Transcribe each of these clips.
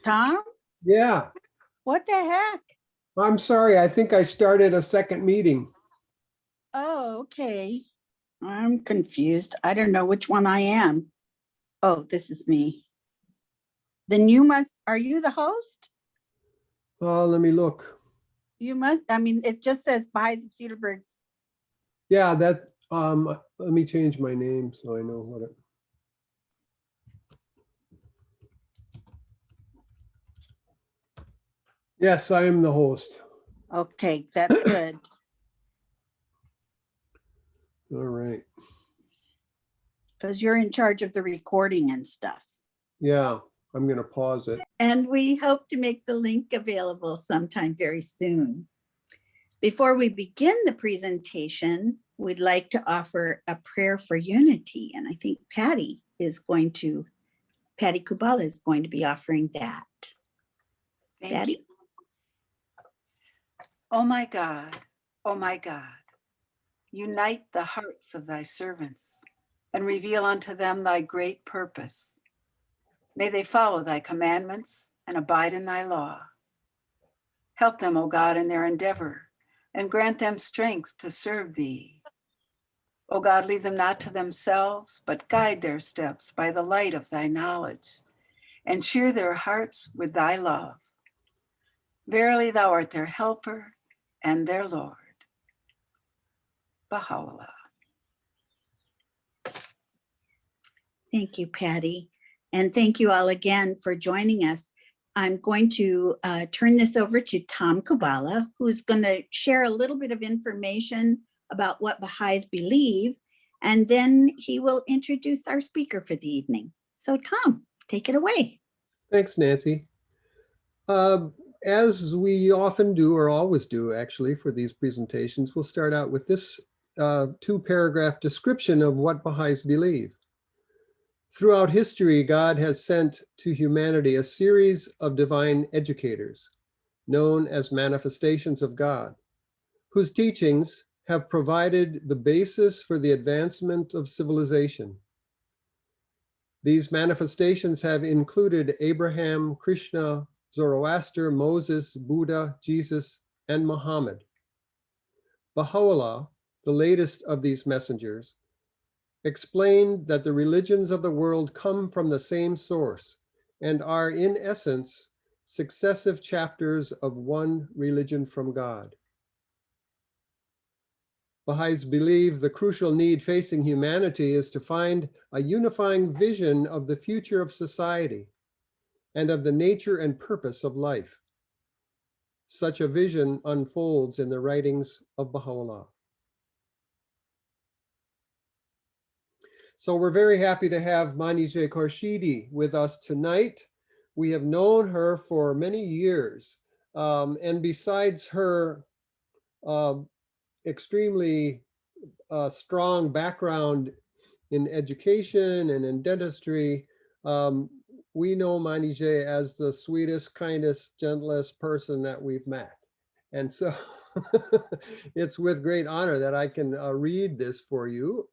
Tom, Yeah, what the heck? I'm sorry. I think I started a second meeting. Oh, okay. I'm confused. I don't know which one I am. Oh, this is me. Then you must, are you the host? Let me look. You must, I mean, it just says Baha'i of Cedarburg. Yeah, let me change my name so I know what it. Yes, I am the host. Okay, that's good. All right. Because you're in charge of the recording and stuff. Yeah, I'm going to pause it. And we hope to make the link available sometime very soon. Before we begin the presentation, we'd like to offer a prayer for unity. And I think Patty Kubala is going to be offering that. Patty? Oh my God, unite the hearts of thy servants and reveal unto them thy great purpose. May they follow thy commandments and abide in thy law. Help them, O God, in their endeavor and grant them strength to serve thee. O God, leave them not to themselves, but guide their steps by the light of thy knowledge and cheer their hearts with thy love. Verily, thou art their helper and their Lord. Baha'u'llah. Thank you, Patty. And thank you all again for joining us. I'm going to turn this over to Tom Kubala, who's going to share a little bit of information about what Baha'is believe, and then he will introduce our speaker for the evening. So Tom, take it away. Thanks, Nancy. As we often do, or always do actually, for these presentations, we'll start out with this two-paragraph description of what Baha'is believe. Throughout history, God has sent to humanity a series of divine educators, known as manifestations of God, whose teachings have provided the basis for the advancement of civilization. These manifestations have included Abraham, Krishna, Zoroaster, Moses, Buddha, Jesus, and Muhammad. Baha'u'llah, the latest of these messengers, explained that the religions of the world come from the same source and are, in essence, successive chapters of one religion from God. Baha'is believe the crucial need facing humanity is to find a unifying vision of the future of society and of the nature and purpose of life. Such a vision unfolds in the writings of Baha'u'llah. So we're very happy to have Manijeh Khorshidi with us tonight. We have known her for many years. And besides her extremely strong background in education and in dentistry, we know Manijeh as the sweetest, kindest, gentlest person that we've met. And so it's with great honor that I can read this for you.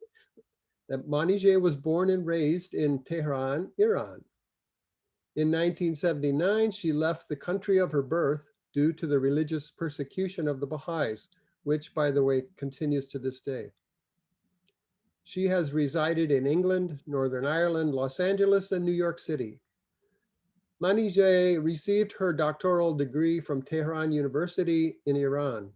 That Manijeh was born and raised in Tehran, Iran. In 1979, she left the country of her birth due to the religious persecution of the Baha'is, which, by the way, continues to this day. She has resided in England, Northern Ireland, Los Angeles, and New York City. Manijeh received her doctoral degree from Tehran University in Iran.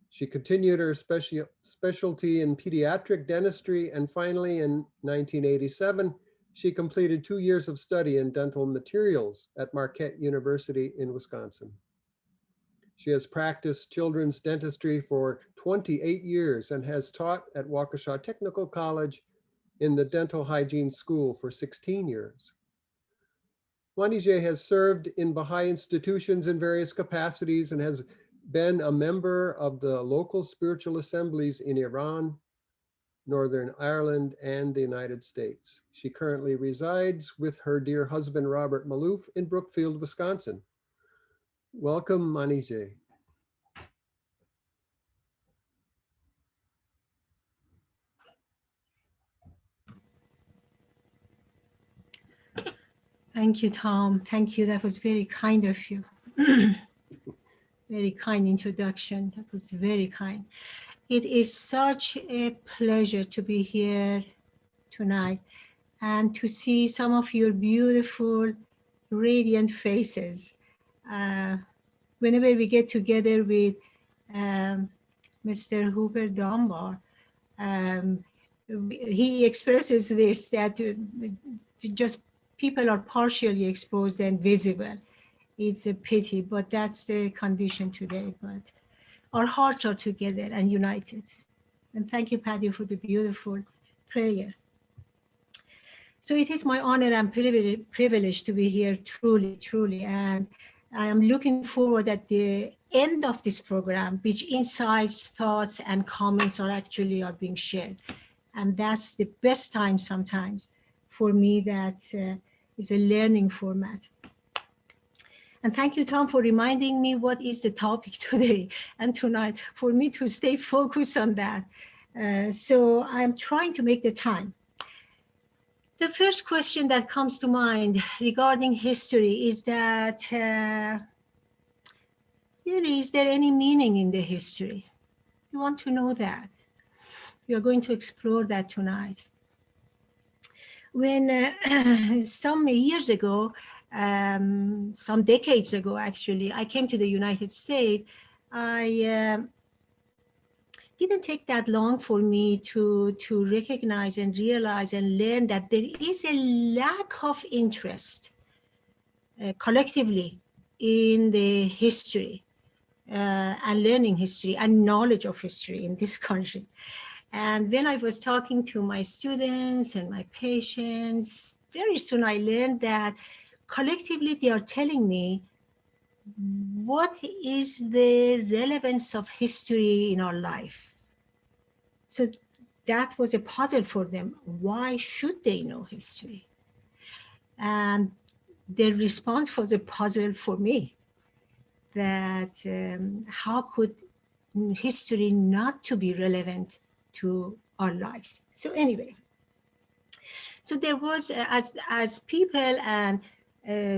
She continued her specialty in pediatric dentistry, and finally in 1987, she completed 2 years of study in dental materials at Marquette University in Wisconsin. She has practiced children's dentistry for 28 years and has taught at Waukesha Technical College in the dental hygiene school for 16 years. Manijeh has served in Baha'i institutions in various capacities and has been a member of the local spiritual assemblies in Iran, Northern Ireland, and the United States. She currently resides with her dear husband, Robert Maloof, in Brookfield, Wisconsin. Welcome, Manijeh. Thank you, Tom. Thank you. That was very kind of you. Very kind introduction. That was very kind. It is such a pleasure to be here tonight and to see some of your beautiful, radiant faces. Whenever we get together with Mr. Hooper Dunbar, he expresses this, that just people are partially exposed and visible. It's a pity, but that's the condition today. But our hearts are together and united. And thank you, Patty, for the beautiful prayer. So it is my honor and privilege to be here, truly, truly. And I am looking forward at the end of this program, which insights, thoughts, and comments are being shared. And that's the best time sometimes for me. That is a learning format. And thank you, Tom, for reminding me what is the topic today and tonight, for me to stay focused on that. So I'm trying to make the time. The first question that comes to mind regarding history is that, really, is there any meaning in the history? You want to know that. We are going to explore that tonight. When some years ago, some decades ago, actually, I came to the United States, I didn't take that long for me to recognize and realize and learn that there is a lack of interest collectively in the history and learning history and knowledge of history in this country. And when I was talking to my students and my patients, very soon I learned that collectively they are telling me, what is the relevance of history in our life? So that was a puzzle for them. Why should they know history? And their response was a puzzle for me, that how could history not to be relevant to our lives? So anyway, so there was, as people and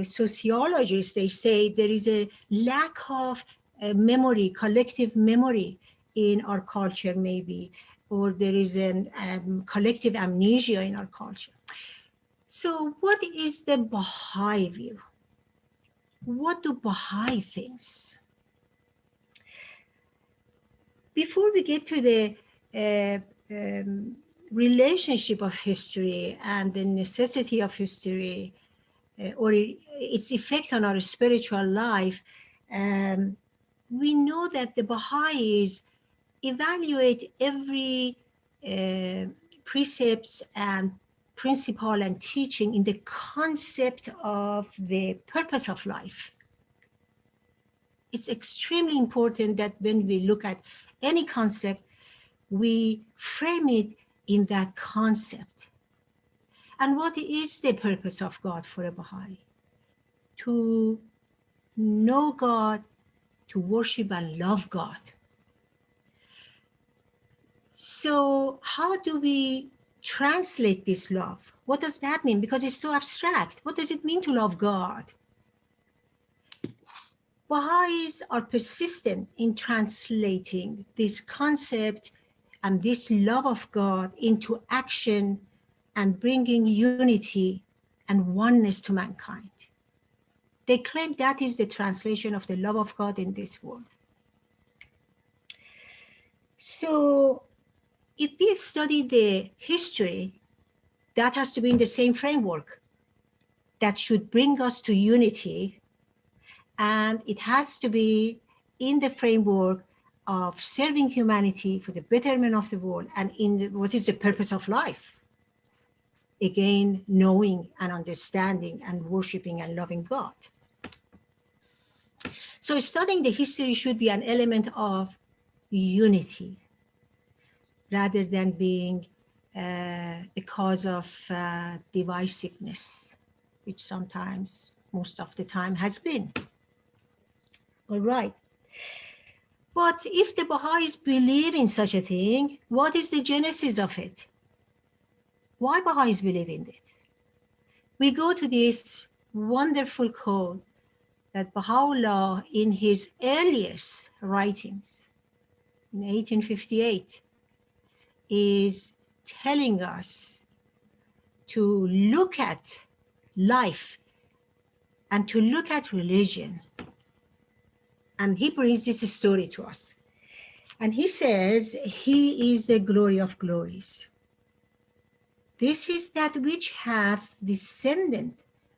sociologists, they say there is a lack of memory, collective memory in our culture maybe, or there is a collective amnesia in our culture. So what is the Baha'i view? What do Baha'i think? Before we get to the relationship of history and the necessity of history, or its effect on our spiritual life, we know that the Baha'is evaluate every precepts and principle and teaching in the concept of the purpose of life. It's extremely important that when we look at any concept, we frame it in that concept. And what is the purpose of God for a Baha'i? To know God, to worship and love God. So how do we translate this love? What does that mean? Because it's so abstract. What does it mean to love God? Baha'is are persistent in translating this concept and this love of God into action and bringing unity and oneness to mankind. They claim that is the translation of the love of God in this world. So if we study the history, that has to be in the same framework that should bring us to unity, and it has to be in the framework of serving humanity for the betterment of the world and in what is the purpose of life. Again, knowing and understanding and worshiping and loving God. So studying the history should be an element of unity rather than being a cause of divisiveness, which sometimes, most of the time, has been. All right. But if the Baha'is believe in such a thing, what is the genesis of it? Why Baha'is believe in it? We go to this wonderful quote that Baha'u'llah, in his earliest writings in 1858, is telling us to look at life and to look at religion. And he brings this story to us. And he says, he is the glory of glories. This is that which hath descended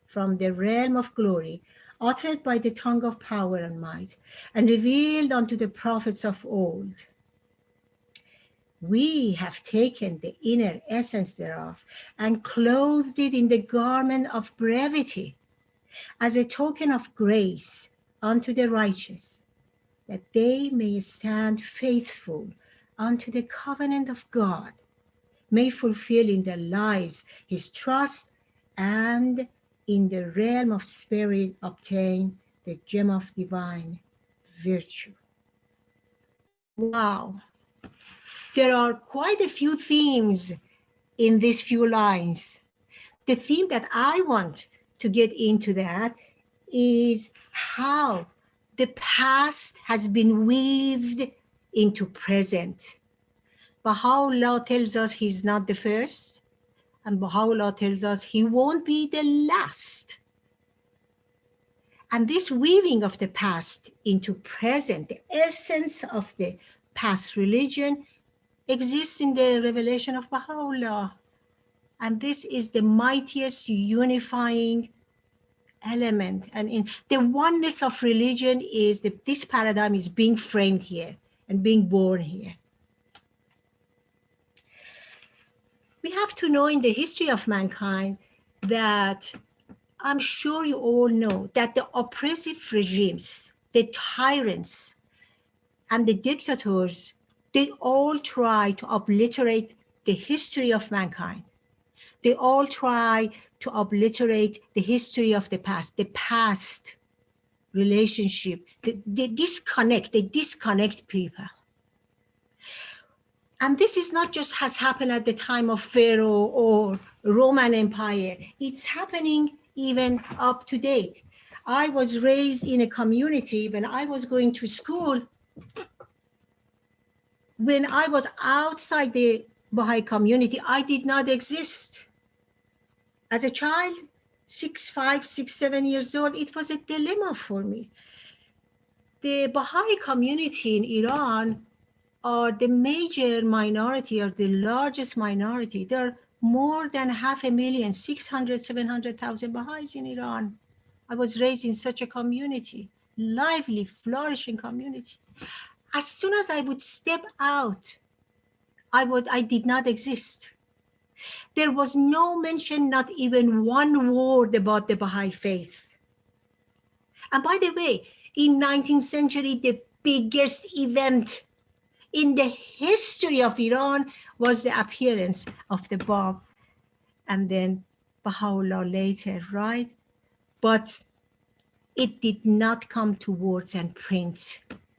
from the realm of glory, uttered by the tongue of power and might, and revealed unto the prophets of old. We have taken the inner essence thereof and clothed it in the garment of brevity, as a token of grace unto the righteous, that they may stand faithful unto the covenant of God, may fulfill in their lives his trust, and in the realm of spirit obtain the gem of divine virtue. Wow. There are quite a few themes in these few lines. The theme that I want to get into that is how the past has been weaved into present. Baha'u'llah tells us he's not the first, and Baha'u'llah tells us he won't be the last. And this weaving of the past into present, the essence of the past religion, exists in the revelation of Baha'u'llah. And this is the mightiest unifying element. And in the oneness of religion is that this paradigm is being framed here and being born here. We have to know in the history of mankind that I'm sure you all know that the oppressive regimes, the tyrants, and the dictators, they all try to obliterate the history of mankind. They all try to obliterate the history of the past relationship. They disconnect people. And this is not just has happened at the time of Pharaoh or Roman Empire. It's happening even up to date. I was raised in a community when I was going to school. When I was outside the Baha'i community, I did not exist. As a child, 5, 6, 7 years old, it was a dilemma for me. The Baha'i community in Iran are the major minority, or the largest minority. There are more than 500,000, 600, 700,000 Baha'is in Iran. I was raised in such a community, lively, flourishing community. As soon as I would step out, I did not exist. There was no mention, not even one word about the Baha'i faith. And by the way, in 19th century, the biggest event in the history of Iran was the appearance of the Bab, and then Baha'u'llah later, right? But it did not come to words and print.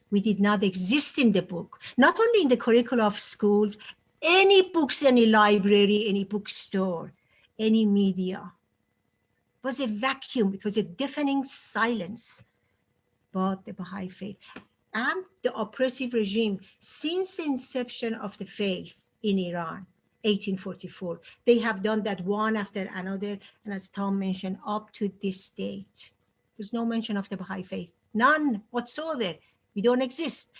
We did not exist in the book, not only in the curricula of schools, any books, any library, any bookstore, any media. It was a vacuum. It was a deafening silence about the Baha'i faith. And the oppressive regime, since the inception of the faith in Iran, 1844, they have done that one after another, and as Tom mentioned, up to this date. There's no mention of the Baha'i faith, none whatsoever. We don't exist,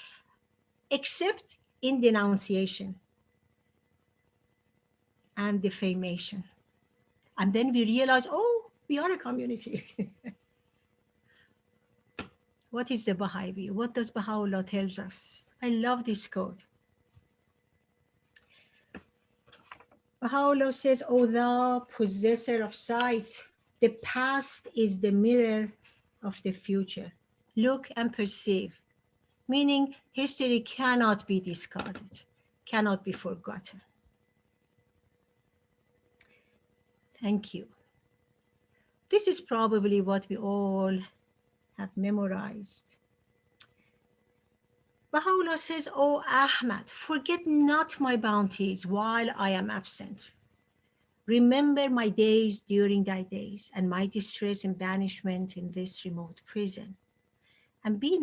except in denunciation and defamation. And then we realize, oh, we are a community. What is the Baha'i view? What does Baha'u'llah tells us? I love this quote. Baha'u'llah says, O thou possessor of sight, the past is the mirror of the future. Look and perceive. Meaning history cannot be discarded, cannot be forgotten. Thank you. This is probably what we all have memorized. Baha'u'llah says, O Ahmad, forget not my bounties while I am absent. Remember my days during thy days, and my distress and banishment in this remote prison. And be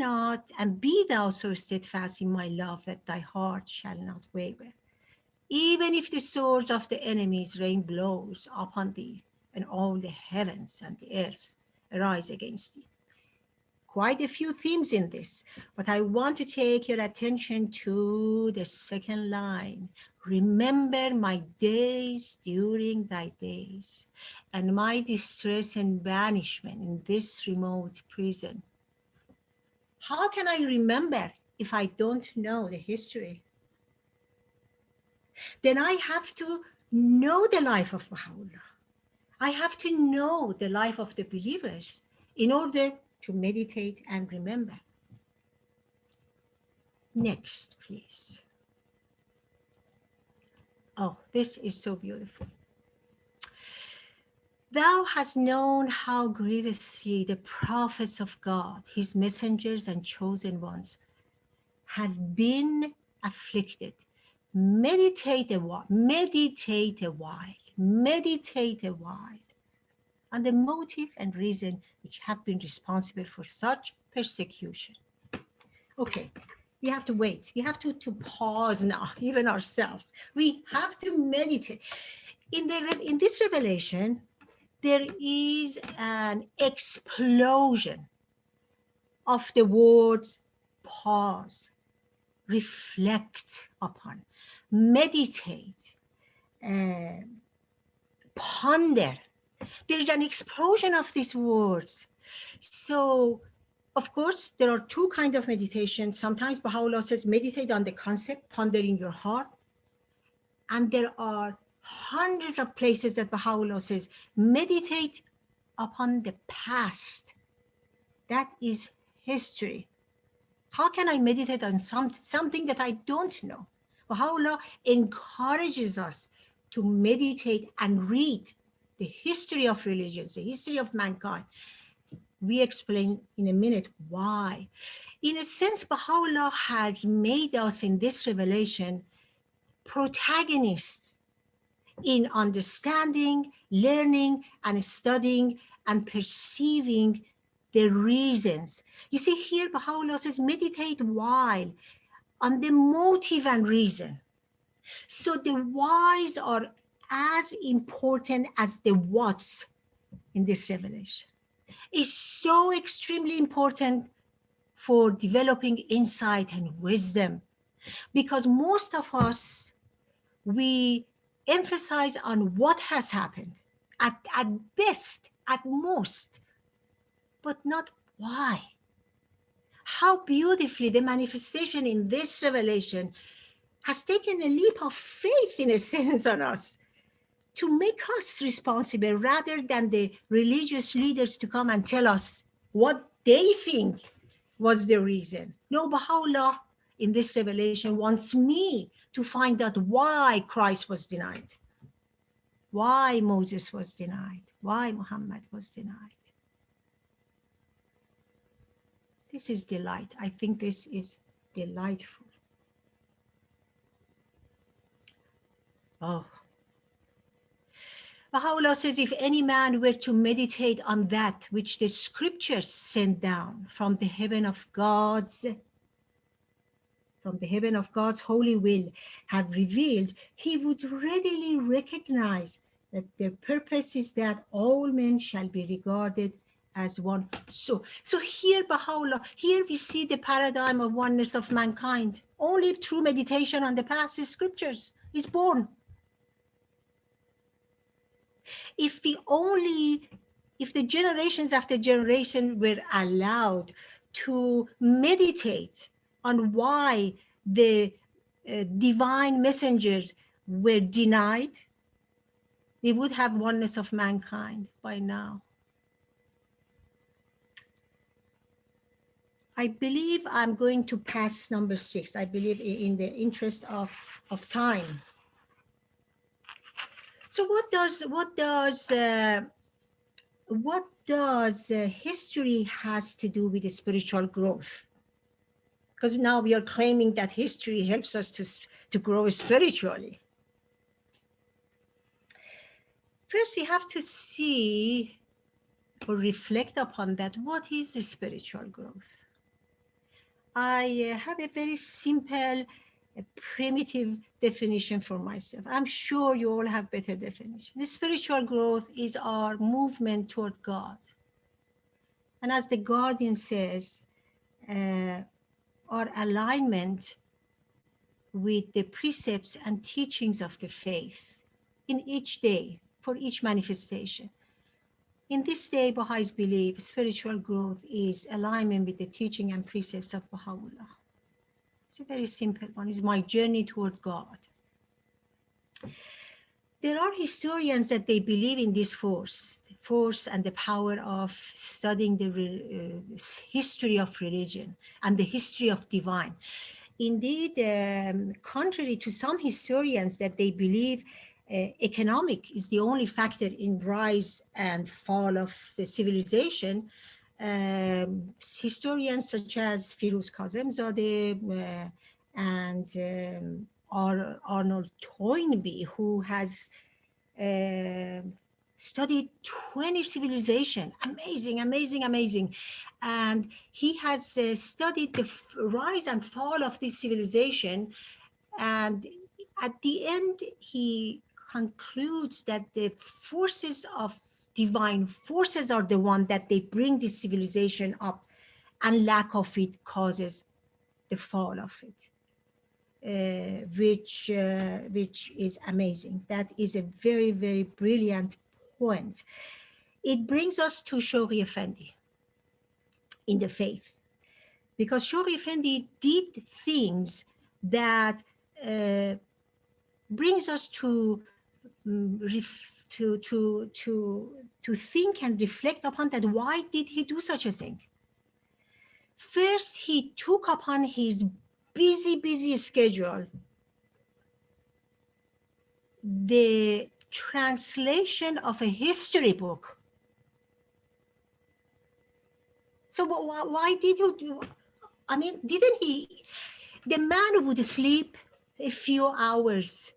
thou so steadfast in my love that thy heart shall not waver. Even if the swords of the enemies rain blows upon thee, and all the heavens and the earth arise against thee. Quite a few themes in this, but I want to take your attention to the second line. Remember my days during thy days, and my distress and banishment in this remote prison. How can I remember if I don't know the history? Then I have to know the life of Baha'u'llah. I have to know the life of the believers in order to meditate and remember. Next, please. Oh, this is so beautiful. Thou hast known how grievously the prophets of God, his messengers and chosen ones, have been afflicted. Meditate a while on the motive and reason which have been responsible for such persecution. Okay, we have to wait. We have to pause now, even ourselves. We have to meditate. In this revelation, there is an explosion of the words pause, reflect upon, meditate, ponder. There is an explosion of these words. So, of course, there are two kinds of meditation. Sometimes Baha'u'llah says, meditate on the concept, ponder in your heart. And there are hundreds of places that Baha'u'llah says, meditate upon the past. That is history. How can I meditate on something that I don't know? Baha'u'llah encourages us to meditate and read the history of religions, the history of mankind. We explain in a minute why. In a sense, Baha'u'llah has made us in this revelation protagonists in understanding, learning, and studying and perceiving the reasons. You see, here Baha'u'llah says, meditate while on the motive and reason. So the whys are as important as the whats in this revelation. It's so extremely important for developing insight and wisdom, because most of us, we emphasize on what has happened at best, at most, but not why. How beautifully the manifestation in this revelation has taken a leap of faith, in a sense, on us to make us responsible rather than the religious leaders to come and tell us what they think was the reason. No, Baha'u'llah in this revelation wants me to find out why Christ was denied, why Moses was denied, why Muhammad was denied. This is delight. I think this is delightful. Oh. Baha'u'llah says, if any man were to meditate on that which the scriptures sent down from the heaven of God's holy will have revealed, he would readily recognize that their purpose is that all men shall be regarded as one. So here, Baha'u'llah, here we see the paradigm of oneness of mankind. Only through meditation on the past scriptures is born. If the generations after generation were allowed to meditate on why the divine messengers were denied, we would have oneness of mankind by now. I believe I'm going to pass number 6. I believe in the interest of time. So what does history has to do with the spiritual growth? Because now we are claiming that history helps us to grow spiritually. First, you have to see or reflect upon that. What is the spiritual growth? I have a very simple, primitive definition for myself. I'm sure you all have better definition. The spiritual growth is our movement toward God. And as the Guardian says, our alignment with the precepts and teachings of the faith in each day, for each manifestation. In this day, Baha'is believe spiritual growth is alignment with the teaching and precepts of Baha'u'llah. It's a very simple one. It's my journey toward God. There are historians that they believe in this force and the power of studying the history of religion and the history of divine. Indeed, contrary to some historians that they believe economic is the only factor in rise and fall of the civilization, historians such as Firuz Kazemzadeh and Arnold Toynbee, who has studied 20 civilizations, amazing. And he has studied the rise and fall of this civilization. And at the end, he concludes that the forces of divine forces are the one that they bring this civilization up, and lack of it causes the fall of it, which is amazing. That is a very, very brilliant point. It brings us to Shoghi Effendi in the faith, because Shoghi Effendi did things that brings us to think and reflect upon that. Why did he do such a thing? First, he took upon his busy schedule the translation of a history book. So why did you do? I mean, didn't he? The man would sleep a few hours,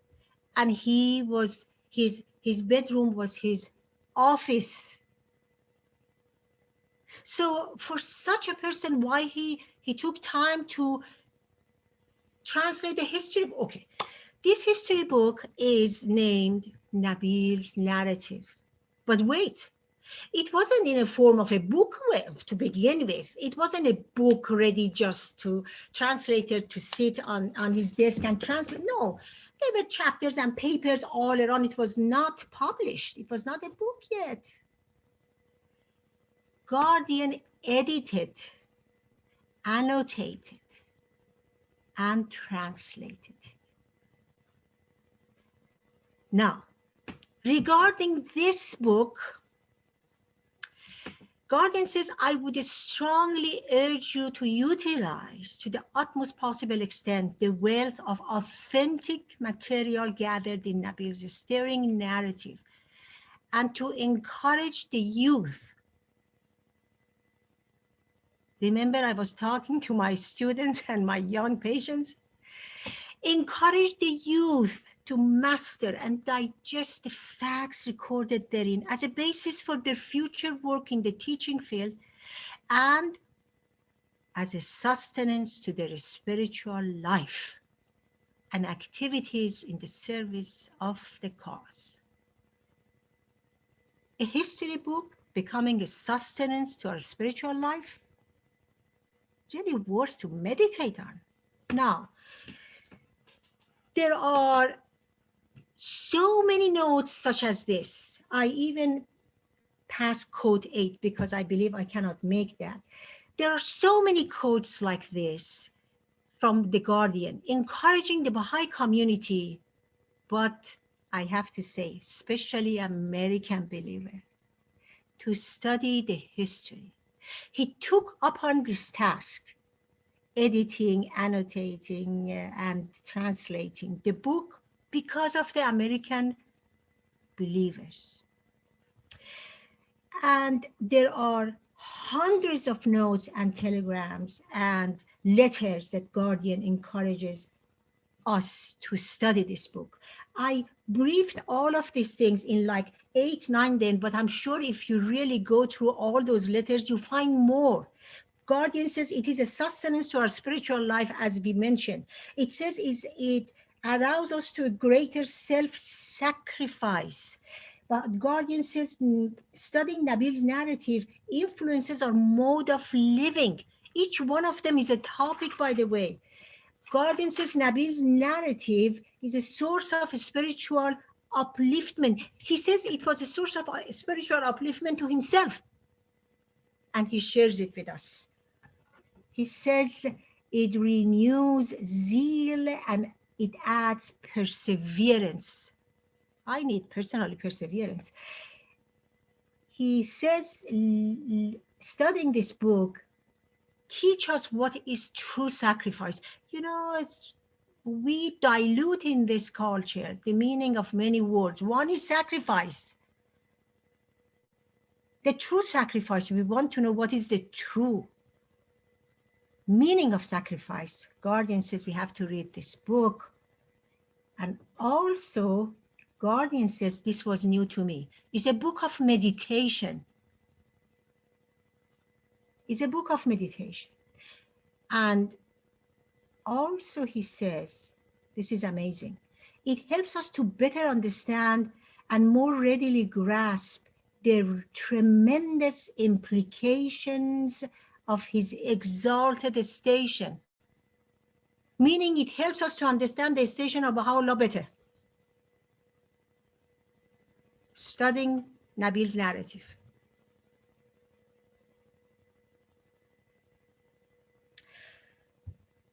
and his bedroom was his office. So for such a person, why he took time to translate the history book? Okay, this history book is named Nabil's Narrative. But wait, it wasn't in a form of a book to begin with. It wasn't a book ready just to translator to sit on his desk and translate. No, there were chapters and papers all around. It was not published. It was not a book yet. Guardian edited, annotated, and translated. Now, regarding this book, Guardian says, I would strongly urge you to utilize to the utmost possible extent the wealth of authentic material gathered in Nabil's stirring narrative, and to encourage the youth. Remember, I was talking to my students and my young patients. Encourage the youth to master and digest the facts recorded therein as a basis for their future work in the teaching field and as a sustenance to their spiritual life and activities in the service of the cause. A history book becoming a sustenance to our spiritual life, really worth to meditate on. Now, there are so many notes such as this. I even pass code 8 because I believe I cannot make that. There are so many quotes like this from the Guardian, encouraging the Baha'i community, but I have to say, especially American believer, to study the history. He took upon this task, editing, annotating, and translating the book because of the American believers. And there are hundreds of notes and telegrams and letters that Guardian encourages us to study this book. I briefed all of these things in like 8, 9, 10, but I'm sure if you really go through all those letters, you find more. Guardian says it is a sustenance to our spiritual life, as we mentioned. It says it allows us to a greater self-sacrifice. But Guardian says studying Nabil's narrative influences our mode of living. Each one of them is a topic, by the way. Guardian says Nabil's narrative is a source of spiritual upliftment. He says it was a source of spiritual upliftment to himself, and he shares it with us. He says it renews zeal and it adds perseverance. I need personally perseverance. He says studying this book teach us what is true sacrifice. You know, we dilute in this culture the meaning of many words. One is sacrifice. The true sacrifice, we want to know what is the true meaning of sacrifice. Guardian says we have to read this book. And also, Guardian says this was new to me. It's a book of meditation. It's a book of meditation. And also he says, this is amazing, it helps us to better understand and more readily grasp the tremendous implications of his exalted station. Meaning it helps us to understand the station of Baha'u'llah better. Studying Nabil's narrative.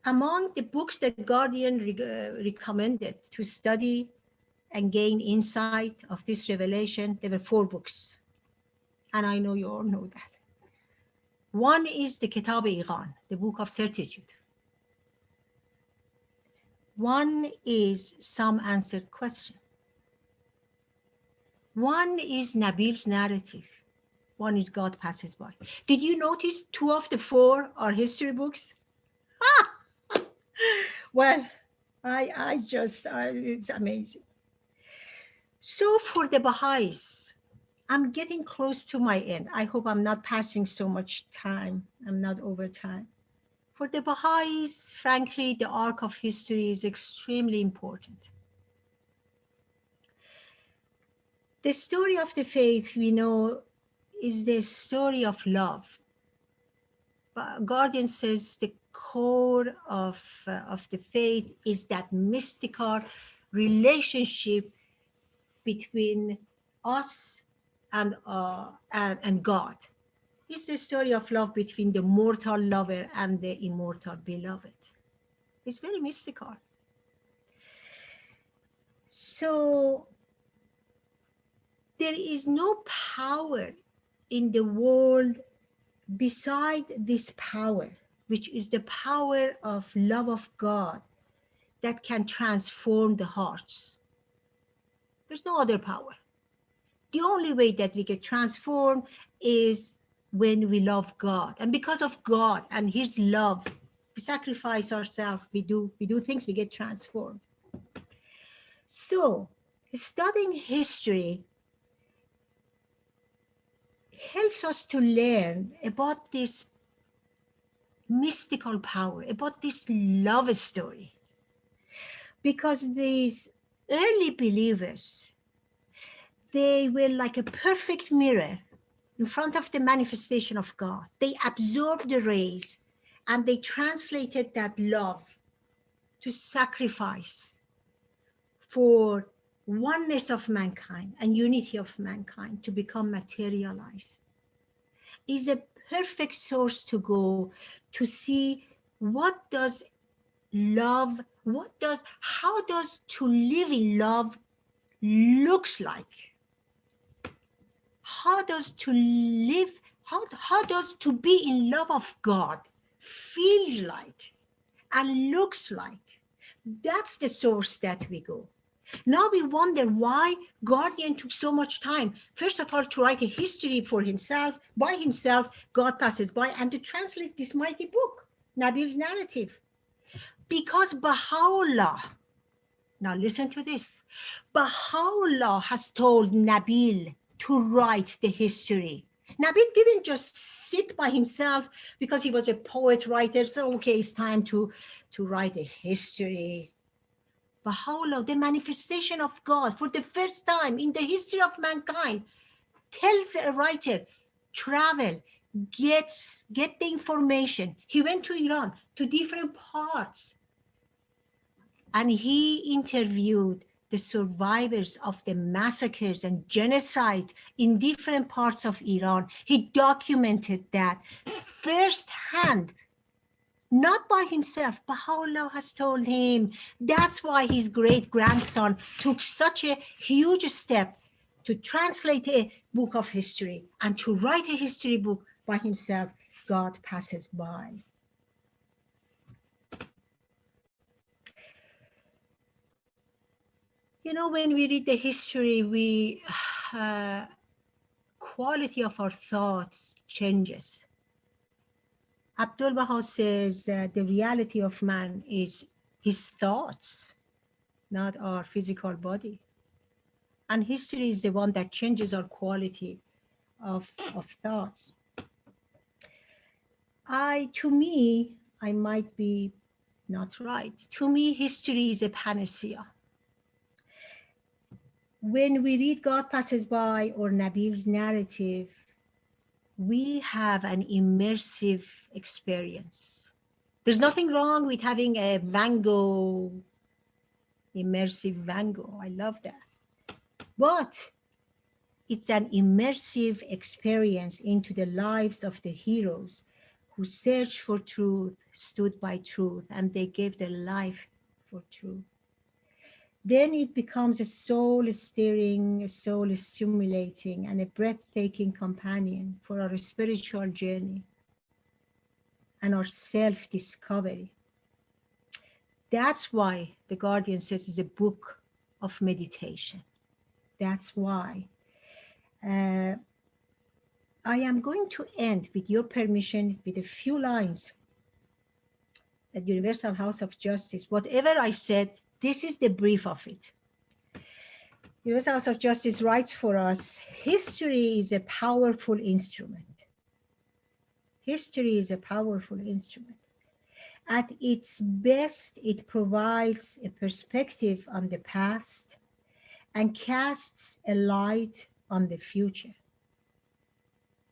Among the books that Guardian recommended to study and gain insight of this revelation, there were 4 books. And I know you all know that. One is the Kitab-e-Iqan, the Book of Certitude. One is Some Answered Question. One is Nabil's narrative. One is God Passes By. Did you notice 2 of the 4 are history books? Well, it's amazing. So for the Baha'is, I'm getting close to my end. I hope I'm not passing so much time. I'm not over time. For the Baha'is, frankly, the arc of history is extremely important. The story of the faith, we know, is the story of love. Guardian says the core of the faith is that mystical relationship between us and God. It's the story of love between the mortal lover and the immortal beloved. It's very mystical. So there is no power in the world beside this power, which is the power of love of God, that can transform the hearts. There's no other power. The only way that we get transformed is when we love God. And because of God and his love, we sacrifice ourselves, we do things, we get transformed. So studying history helps us to learn about this mystical power, about this love story. Because these early believers, they were like a perfect mirror in front of the manifestation of God. They absorbed the rays and they translated that love to sacrifice for oneness of mankind and unity of mankind to become materialized. Is a perfect source to go to see what does love, how does to live in love looks like. How does to live, how does to be in love of God feels like and looks like. That's the source that we go. Now we wonder why Guardian took so much time. First of all, to write a history for himself, by himself, God Passes By, and to translate this mighty book, Nabil's narrative. Because Baha'u'llah Now listen to this. Baha'u'llah has told Nabil to write the history. Nabil didn't just sit by himself because he was a poet writer. So, okay, it's time to write a history. Baha'u'llah, the manifestation of God for the first time in the history of mankind, tells a writer, travel, get the information. He went to Iran, to different parts, and he interviewed the survivors of the massacres and genocide in different parts of Iran. He documented that firsthand, not by himself. Baha'u'llah has told him. That's why his great-grandson took such a huge step to translate a book of history and to write a history book by himself. God passes by. You know, when we read the history, quality of our thoughts changes. Abdul Baha says the reality of man is his thoughts, not our physical body. And history is the one that changes our quality of thoughts. To me, I might be not right. To me, history is a panacea. When we read God Passes By or Nabil's narrative, we have an immersive experience. There's nothing wrong with having a Van Gogh, immersive Van Gogh. I love that. But it's an immersive experience into the lives of the heroes who searched for truth, stood by truth, and they gave their life for truth. Then it becomes a soul-stirring, soul-stimulating, and a breathtaking companion for our spiritual journey and our self-discovery. That's why The Guardian says it's a book of meditation. That's why. I am going to end, with your permission, with a few lines at Universal House of Justice. Whatever I said, this is the brief of it. Universal House of Justice writes for us, history is a powerful instrument. History is a powerful instrument. At its best, it provides a perspective on the past and casts a light on the future.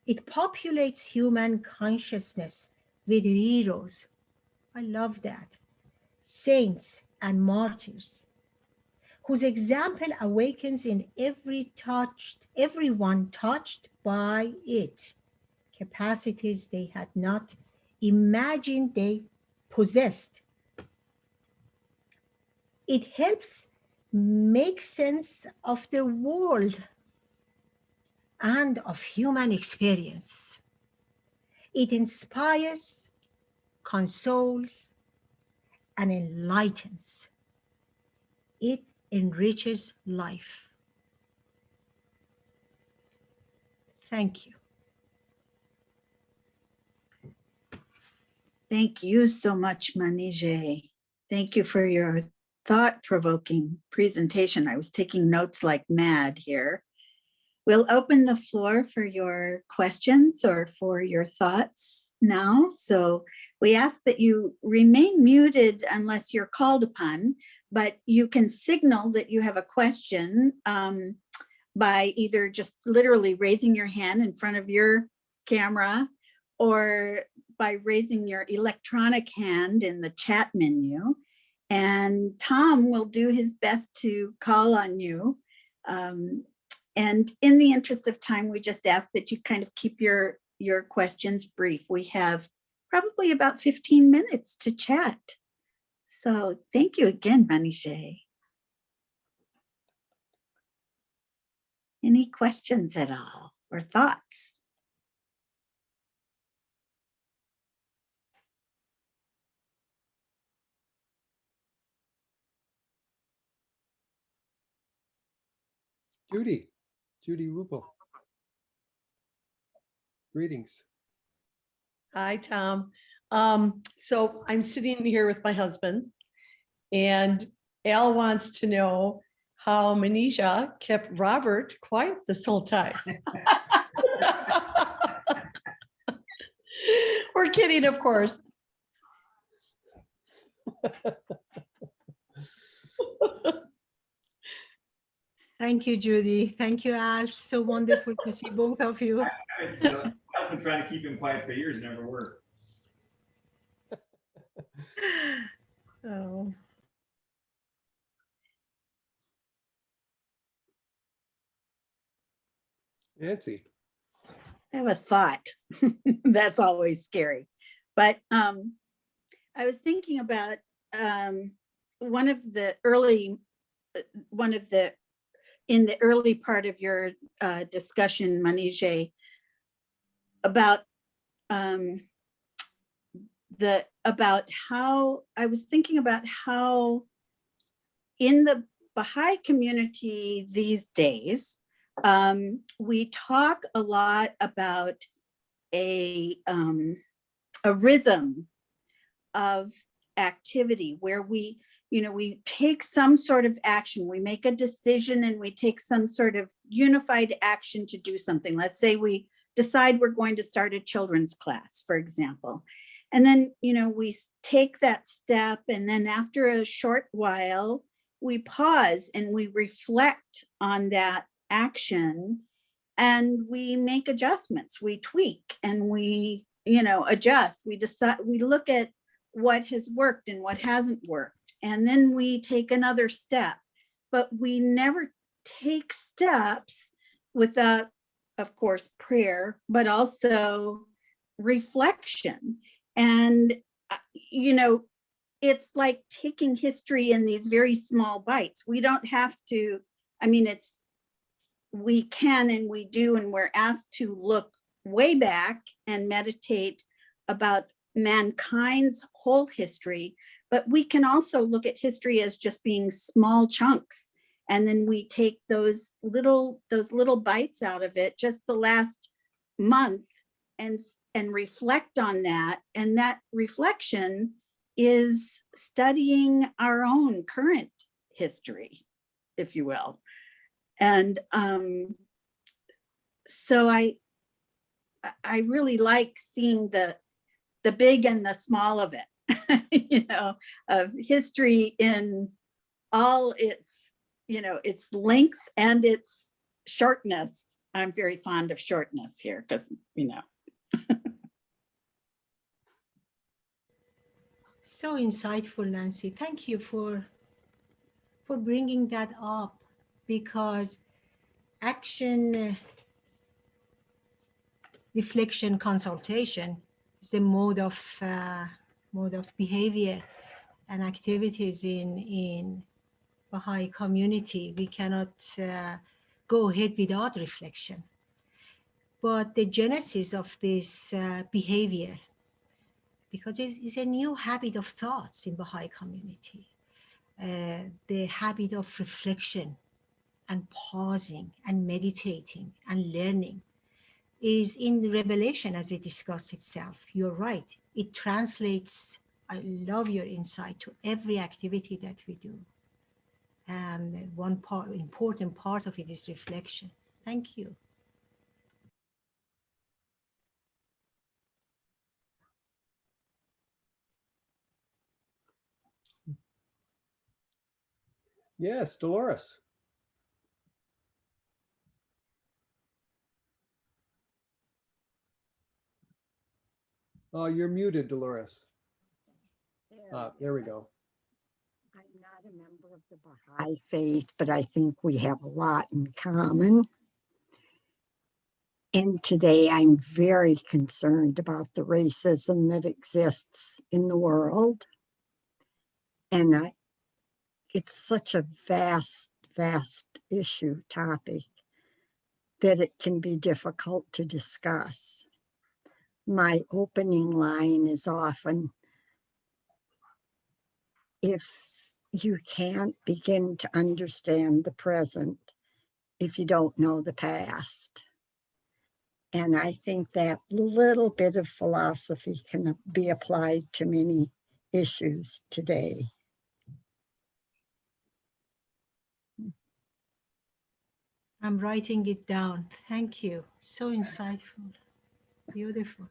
It populates human consciousness with heroes. I love that. Saints and martyrs, whose example awakens in everyone touched by it, capacities they had not imagined they possessed. It helps make sense of the world and of human experience. It inspires, consoles, and enlightens. It enriches life. Thank you. Thank you so much, Manijeh. Thank you for your thought-provoking presentation. I was taking notes like mad here. We'll open the floor for your questions or for your thoughts now. So we ask that you remain muted unless you're called upon, but you can signal that you have a question by either just literally raising your hand in front of your camera or by raising your electronic hand in the chat menu. And Tom will do his best to call on you. And in the interest of time, we just ask that you kind of keep your questions brief. We have probably about 15 minutes to chat. So thank you again, Manijeh. Any questions at all or thoughts? Judy Rupel. Greetings. Hi, Tom. So I'm sitting here with my husband, and Al wants to know how Manijeh kept Robert quiet this whole time. We're kidding, of course. Thank you, Judy. Thank you, Al. So wonderful to see both of you. I've been trying to keep him quiet for years, never worked. Oh. Nancy. I have a thought. That's always scary. But I was thinking about one of the in the early part of your discussion, Manijeh, about how I was thinking about how in the Baha'i community these days, we talk a lot about a rhythm of activity where we take some sort of action, we make a decision and we take some sort of unified action to do something. Let's say we decide we're going to start a children's class, for example. And then, we take that step, and then after a short while, we pause and we reflect on that action, and we make adjustments, we tweak, and we, adjust. We decide, we look at what has worked and what hasn't worked, and then we take another step. But we never take steps without, of course, prayer, but also reflection. And, it's like taking history in these very small bites. We don't have to, we can and we do, and we're asked to look way back and meditate about mankind's whole history, but we can also look at history as just being small chunks. And then we take those little bites out of it, just the last month, and reflect on that. And that reflection is studying our own current history, if you will. And so I really like seeing the big and the small of it, of history in all its, its length and its shortness. I'm very fond of shortness here because, So insightful, Nancy. Thank you for bringing that up, because action, reflection, consultation is the mode of behavior and activities in Baha'i community. We cannot go ahead without reflection. But the genesis of this behavior, because it's a new habit of thoughts in Baha'i community, the habit of reflection and pausing and meditating and learning is in the revelation as it discussed itself. You're right. It translates, I love your insight, to every activity that we do. And one important part of it is reflection. Thank you. Yes, Dolores. Oh, you're muted, Dolores. There we go. I'm not a member of the Baha'i faith, but I think we have a lot in common. And today I'm very concerned about the racism that exists in the world. And it's such a vast issue, topic, that it can be difficult to discuss. My opening line is often, if you can't begin to understand the present if you don't know the past. And I think that little bit of philosophy can be applied to many issues today. I'm writing it down. Thank you. So insightful. Beautiful.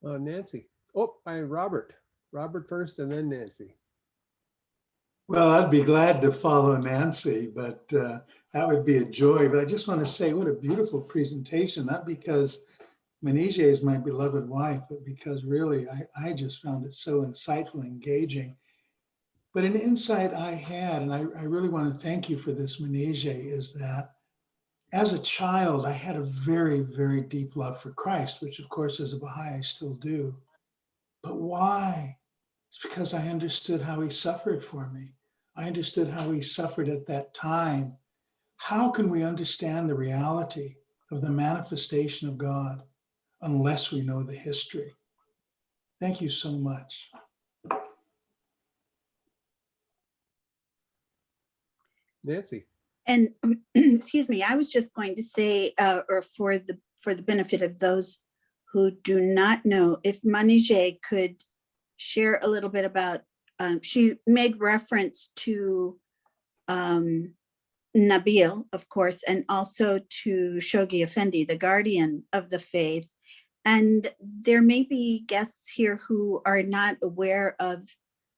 Nancy. Oh, Robert. Robert first and then Nancy. Well, I'd be glad to follow Nancy, but that would be a joy. But I just want to say what a beautiful presentation, not because Manijeh is my beloved wife, but because really I just found it so insightful and engaging. But an insight I had, and I really want to thank you for this, Manijeh, is that as a child, I had a very, very deep love for Christ, which of course as a Baha'i I still do. But why? It's because I understood how he suffered for me. I understood how he suffered at that time. How can we understand the reality of the manifestation of God unless we know the history? Thank you so much. Nancy. And excuse me, I was just going to say, or for the benefit of those who do not know, if Manijeh could share a little bit about, she made reference to Nabil, of course, and also to Shoghi Effendi, the guardian of the faith. And there may be guests here who are not aware of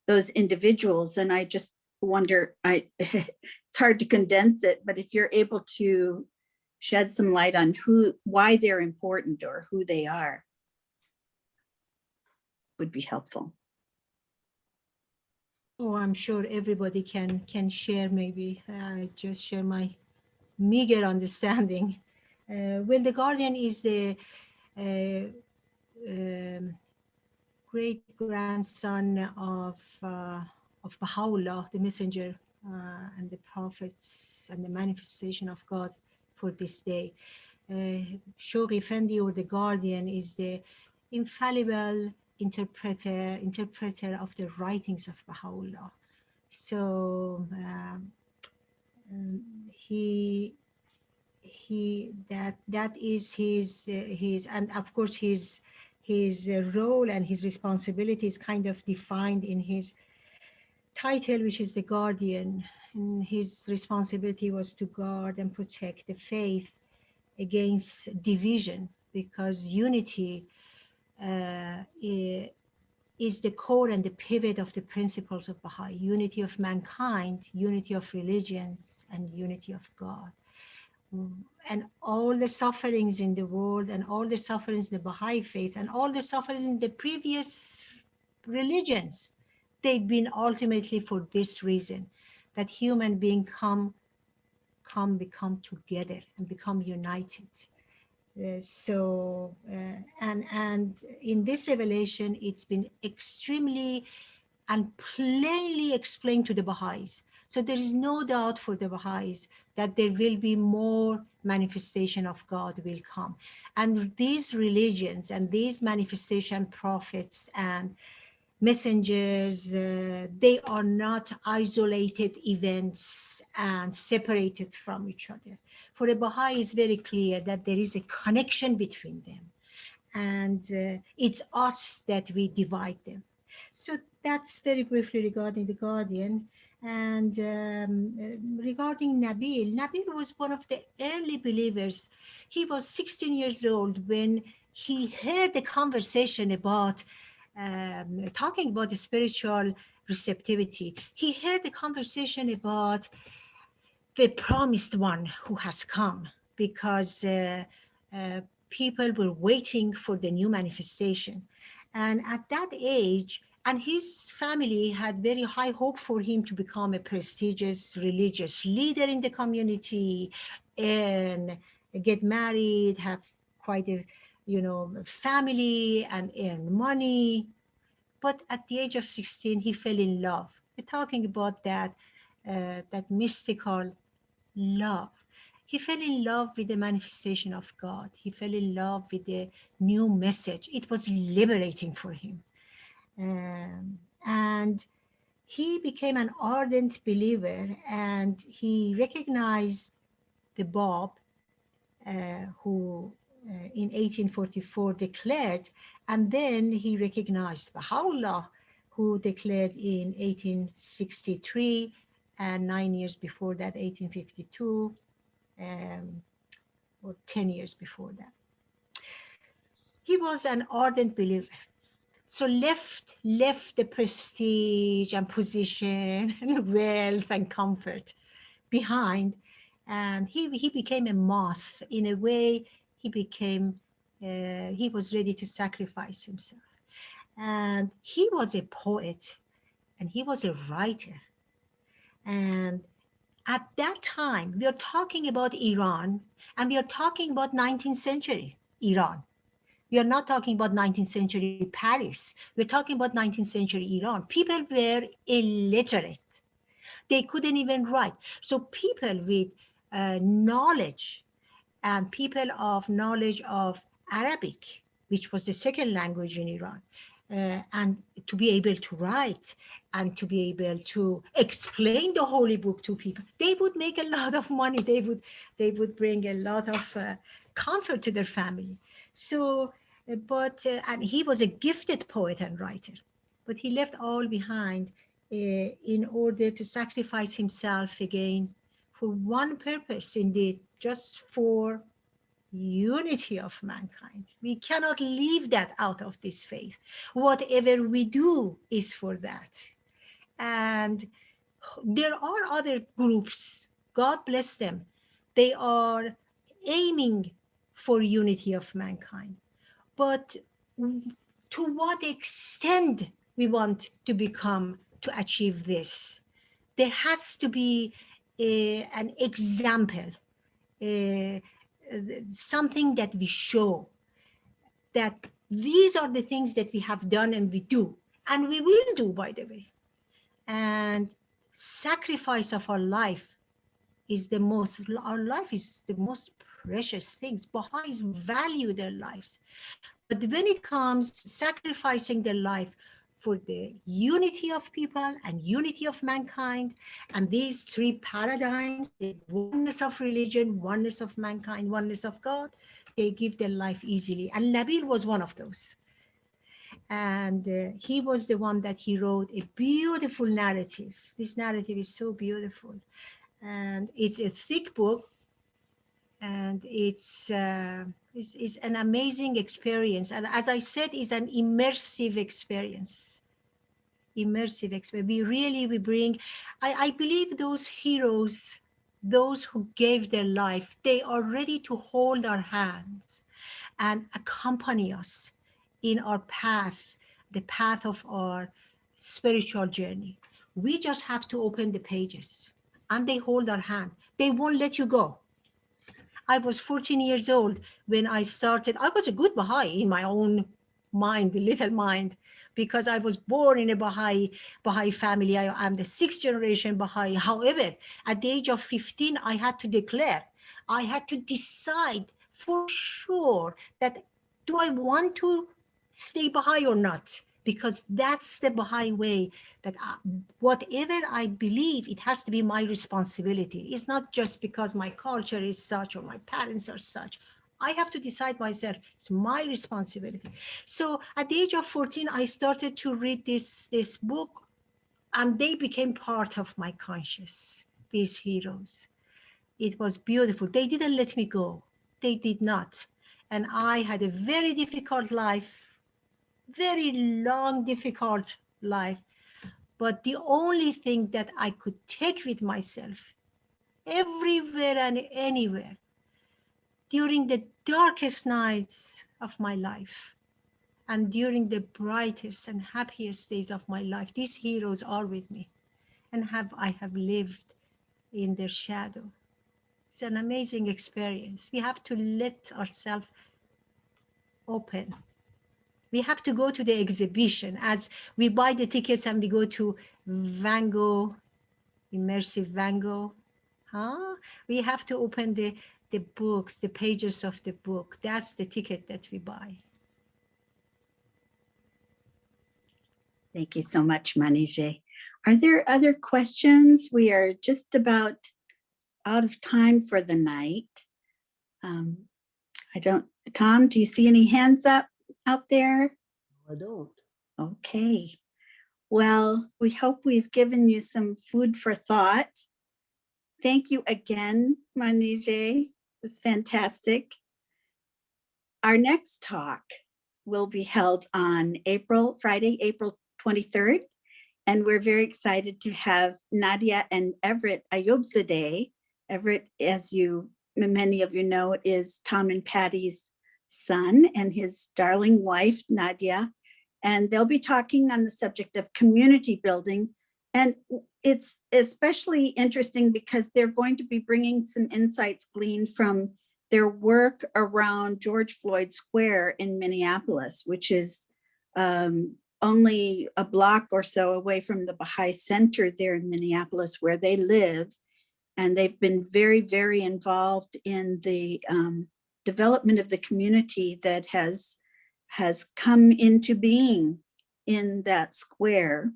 those individuals. And I just wonder, it's hard to condense it, but if you're able to shed some light on why they're important or who they are, would be helpful. Oh, I'm sure everybody can share. Maybe I just share my meager understanding. Well, the guardian is the great grandson of Baha'u'llah, the messenger and the prophets and the manifestation of God for this day. Shoghi Effendi, or the guardian, is the infallible interpreter of the writings of Baha'u'llah. So that is his, and of course his role and his responsibility is kind of defined in his title, which is the guardian. And his responsibility was to guard and protect the faith against division, because unity is the core and the pivot of the principles of Baha'i: unity of mankind, unity of religions, and unity of God. And all the sufferings in the world, and all the sufferings in the Baha'i faith, and all the sufferings in the previous religions, they've been ultimately for this reason, that human beings become together and become united. And in this revelation, it's been extremely and plainly explained to the Baha'is. So there is no doubt for the Baha'is that there will be more manifestation of God will come. And these religions and these manifestation prophets and messengers, they are not isolated events and separated from each other. For the Baha'i, it's very clear that there is a connection between them, and it's us that we divide them. So that's very briefly regarding the guardian. And regarding Nabil was one of the early believers. He was 16 years old when he heard the conversation about talking about the spiritual receptivity. He heard the conversation about the promised one who has come, because people were waiting for the new manifestation. And at that age, and his family had very high hope for him to become a prestigious religious leader in the community and get married, have quite a family and earn money. But at the age of 16, he fell in love. We're talking about that mystical love. He fell in love with the manifestation of God. He fell in love with the new message. It was liberating for him. And he became an ardent believer, and he recognized the Bab, who in 1844 declared, and then he recognized Baha'u'llah, who declared in 1863, and 9 years before that, 1852, or 10 years before that. He was an ardent believer. So left the prestige and position and wealth and comfort behind, and he became a moth. In a way, he was ready to sacrifice himself. And he was a poet, and he was a writer. And at that time, we are talking about Iran, and we are talking about 19th century Iran. We are not talking about 19th century Paris. We're talking about 19th century Iran. People were illiterate. They couldn't even write. So people with knowledge, and people of knowledge of Arabic, which was the second language in Iran, and to be able to write and to be able to explain the holy book to people, they would make a lot of money. They would bring a lot of comfort to their family. So, and he was a gifted poet and writer, but he left all behind in order to sacrifice himself again for one purpose, indeed, just for unity of mankind. We cannot leave that out of this faith. Whatever we do is for that. And there are other groups, God bless them, they are aiming for unity of mankind. But to what extent we want to achieve this? There has to be an example, something that we show that these are the things that we have done and we do, and we will do, by the way. And sacrifice of our life is our life is the most precious things. Baha'is value their lives. But when it comes to sacrificing their life for the unity of people and unity of mankind, and these three paradigms, the oneness of religion, oneness of mankind, oneness of God, they give their life easily. And Nabil was one of those. And he was the one that he wrote a beautiful narrative. This narrative is so beautiful. And it's a thick book, and it's an amazing experience. And as I said, it's an immersive experience. We bring, I believe those heroes, those who gave their life, they are ready to hold our hands and accompany us in our path, the path of our spiritual journey. We just have to open the pages, and they hold our hand. They won't let you go. I was 14 years old when I started. I was a good Baha'i in my own mind, little mind, because I was born in a Baha'i family. I'm the 6th generation Baha'i. However, at the age of 15, I had to decide for sure that do I want to stay Baha'i or not? Because that's the Baha'i way, that whatever I believe, it has to be my responsibility. It's not just because my culture is such or my parents are such. I have to decide myself. It's my responsibility. So at the age of 14, I started to read this book, and they became part of my conscious, these heroes. It was beautiful. They didn't let me go. They did not. And I had a very difficult life, very long, difficult life. But the only thing that I could take with myself everywhere and anywhere during the darkest nights of my life and during the brightest and happiest days of my life, these heroes are with me, and I have lived in their shadow. It's an amazing experience. We have to let ourselves open. We have to go to the exhibition, as we buy the tickets and we go to Van Gogh, immersive Van Gogh. We have to open the books, the pages of the book. That's the ticket that we buy. Thank you so much, Manijeh. Are there other questions? We are just about out of time for the night. Tom, do you see any hands up out there? I don't. Okay. Well, we hope we've given you some food for thought. Thank you again, Manijeh. It was fantastic. Our next talk will be held on Friday, April 23rd. And we're very excited to have Nadia and Everett Ayubzadeh. Everett, as many of you know, is Tom and Patty's son and his darling wife, Nadia. And they'll be talking on the subject of community building. And it's especially interesting because they're going to be bringing some insights gleaned from their work around George Floyd Square in Minneapolis, which is only a block or so away from the Baha'i Center there in Minneapolis where they live. And they've been very, very involved in the development of the community that has come into being in that square.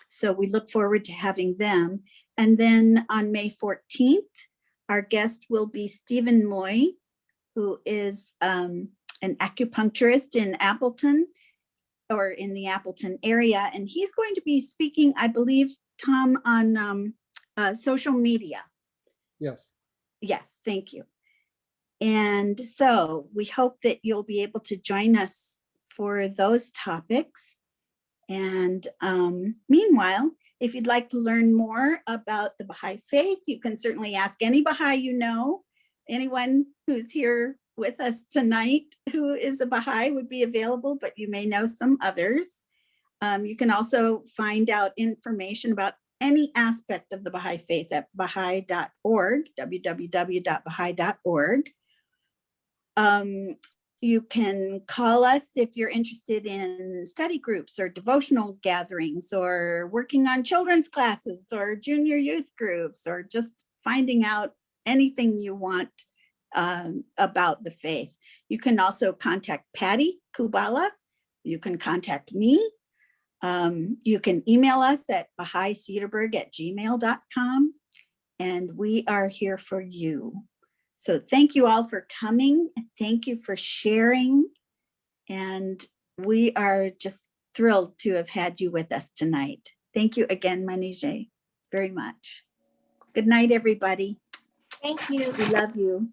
So we look forward to having them. And then on May 14th, our guest will be Stephen Moy, who is an acupuncturist in Appleton, or in the Appleton area. And he's going to be speaking, I believe, Tom, on social media. Yes. Yes, thank you. And so we hope that you'll be able to join us for those topics. And meanwhile, if you'd like to learn more about the Baha'i faith, you can certainly ask any Baha'i you know. Anyone who's here with us tonight who is a Baha'i would be available, but you may know some others. You can also find out information about any aspect of the Baha'i faith at baha'i.org, www.baha'i.org. You can call us if you're interested in study groups or devotional gatherings or working on children's classes or junior youth groups or just finding out anything you want about the faith. You can also contact Patty Kubala. You can contact me. You can email us at bahaicedarburg@gmail.com, and we are here for you. So thank you all for coming. Thank you for sharing. And we are just thrilled to have had you with us tonight. Thank you again, Manijeh, very much. Good night, everybody. Thank you. We love you.